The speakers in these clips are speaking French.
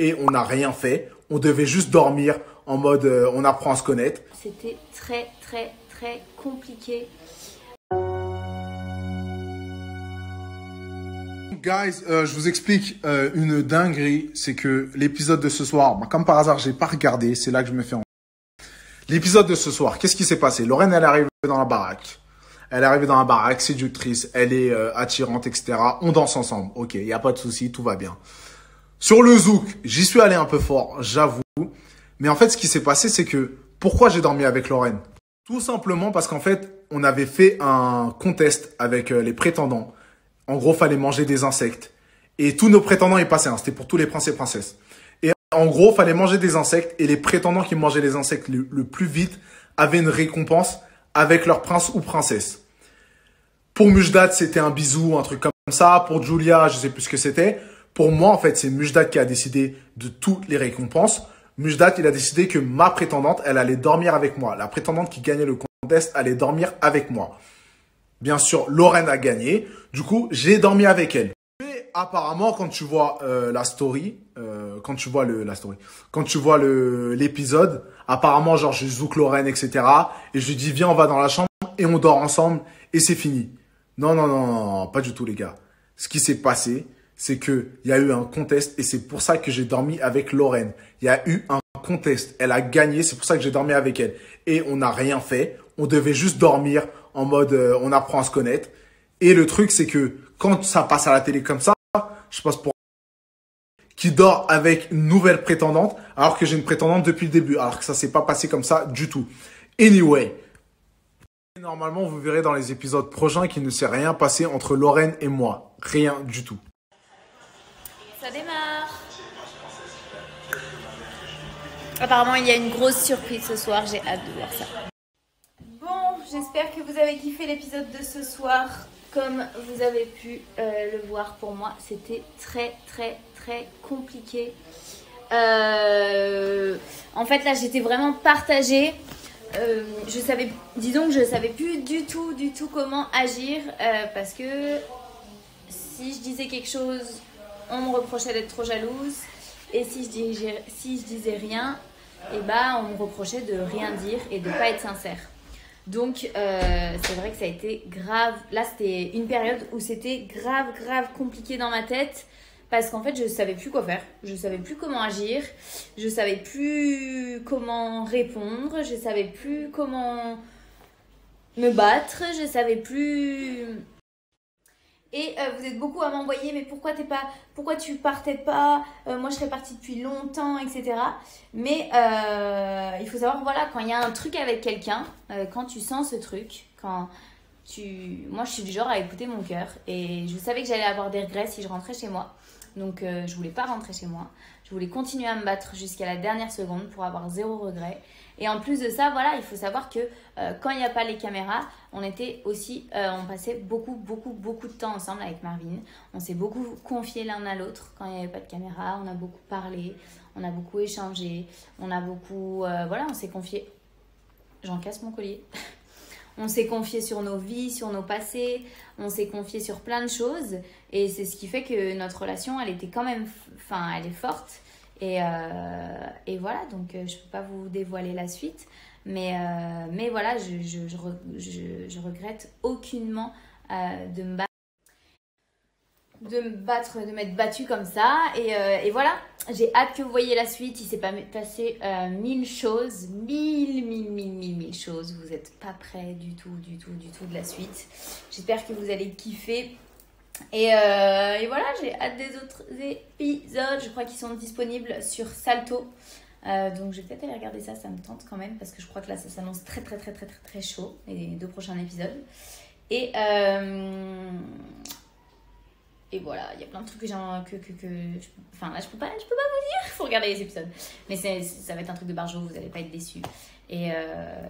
et on n'a rien fait. On devait juste dormir en mode on apprend à se connaître. C'était très compliqué. Guys, je vous explique une dinguerie. C'est que l'épisode de ce soir, comme par hasard, j'ai pas regardé. C'est là que je me fais en... L'épisode de ce soir, qu'est-ce qui s'est passé? Lorraine, elle est arrivée dans la baraque. Elle est arrivée dans la baraque, séductrice, elle est attirante, etc. On danse ensemble. Ok, il n'y a pas de souci, tout va bien. Sur le zouk, j'y suis allé un peu fort, j'avoue. Mais en fait, ce qui s'est passé, c'est que pourquoi j'ai dormi avec Lorraine? Tout simplement parce qu'en fait, on avait fait un contest avec les prétendants. En gros, fallait manger des insectes. Et tous nos prétendants y passaient. Hein. C'était pour tous les princes et princesses. Et en gros, fallait manger des insectes. Et les prétendants qui mangeaient les insectes le plus vite avaient une récompense avec leur prince ou princesse. Pour Mujdat, c'était un bisou, un truc comme ça. Pour Julia, je sais plus ce que c'était. Pour moi, en fait, c'est Mujdat qui a décidé de toutes les récompenses. Mujdat, il a décidé que ma prétendante, elle allait dormir avec moi. La prétendante qui gagnait le contest allait dormir avec moi. Bien sûr, Lorraine a gagné. Du coup, j'ai dormi avec elle. Mais apparemment, quand tu vois la story, quand tu vois l'épisode, apparemment, genre, je zouk Lorraine, etc. Et je lui dis, viens, on va dans la chambre et on dort ensemble et c'est fini. Non, pas du tout, les gars. Ce qui s'est passé, c'est que il y a eu un contest et c'est pour ça que j'ai dormi avec Lorraine. Il y a eu un contest. Elle a gagné, c'est pour ça que j'ai dormi avec elle. Et on n'a rien fait. On devait juste dormir en mode on apprend à se connaître. Et le truc, c'est que quand ça passe à la télé comme ça, je passe pour qui dort avec une nouvelle prétendante alors que j'ai une prétendante depuis le début. Alors que ça s'est pas passé comme ça du tout. Anyway. Normalement, vous verrez dans les épisodes prochains qu'il ne s'est rien passé entre Lorraine et moi. Rien du tout. Ça démarre. Apparemment, il y a une grosse surprise ce soir. J'ai hâte de voir ça. Bon, j'espère que vous avez kiffé l'épisode de ce soir. Comme vous avez pu le voir pour moi, c'était très compliqué. En fait, là, j'étais vraiment partagée. Disons que je savais plus du tout comment agir parce que si je disais quelque chose, on me reprochait d'être trop jalouse et si je disais rien, et on me reprochait de rien dire et de pas être sincère. Donc c'est vrai que ça a été grave. Là, c'était une période où c'était grave compliqué dans ma tête. Parce qu'en fait, je savais plus quoi faire, je savais plus comment agir, je savais plus comment répondre, je savais plus comment me battre, je savais plus... Et vous êtes beaucoup à m'envoyer, mais pourquoi tu partais pas, moi je serais partie depuis longtemps, etc. Mais il faut savoir, voilà, quand il y a un truc avec quelqu'un, quand tu sens ce truc, moi je suis du genre à écouter mon cœur. Et je savais que j'allais avoir des regrets si je rentrais chez moi. Donc je voulais pas rentrer chez moi, je voulais continuer à me battre jusqu'à la dernière seconde pour avoir zéro regret. Et en plus de ça, voilà, il faut savoir que quand il n'y a pas les caméras, on passait beaucoup de temps ensemble avec Marvin. On s'est beaucoup confié l'un à l'autre quand il n'y avait pas de caméra, on a beaucoup parlé, on a beaucoup échangé, on s'est confié. J'en casse mon collier. On s'est confié sur nos vies, sur nos passés, on s'est confié sur plein de choses et c'est ce qui fait que notre relation, elle était quand même, elle est forte et voilà, donc je peux pas vous dévoiler la suite, mais voilà, je regrette aucunement de m'être battue comme ça et voilà, j'ai hâte que vous voyez la suite. Il s'est pas passé mille choses, mille choses. Vous n'êtes pas prêts du tout de la suite. J'espère que vous allez kiffer et voilà, j'ai hâte des autres épisodes. Je crois qu'ils sont disponibles sur Salto, donc je vais peut-être aller regarder ça me tente quand même parce que je crois que là ça s'annonce très chaud, les 2 prochains épisodes et voilà, il y a plein de trucs là je peux pas vous dire, il faut regarder les épisodes. Mais ça va être un truc de barjo, vous n'allez pas être déçus. Et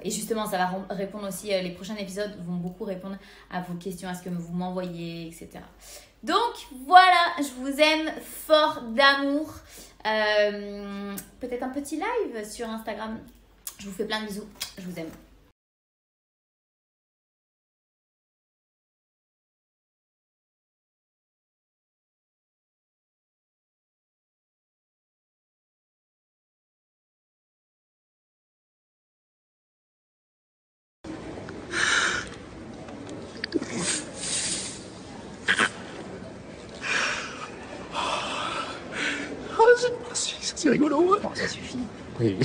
justement, ça va répondre aussi, les prochains épisodes vont beaucoup répondre à vos questions, à ce que vous m'envoyez, etc. Donc voilà, je vous aime fort d'amour. Peut-être un petit live sur Instagram. Je vous fais plein de bisous, je vous aime. C'est rigolo. Bon, ça suffit. Oui.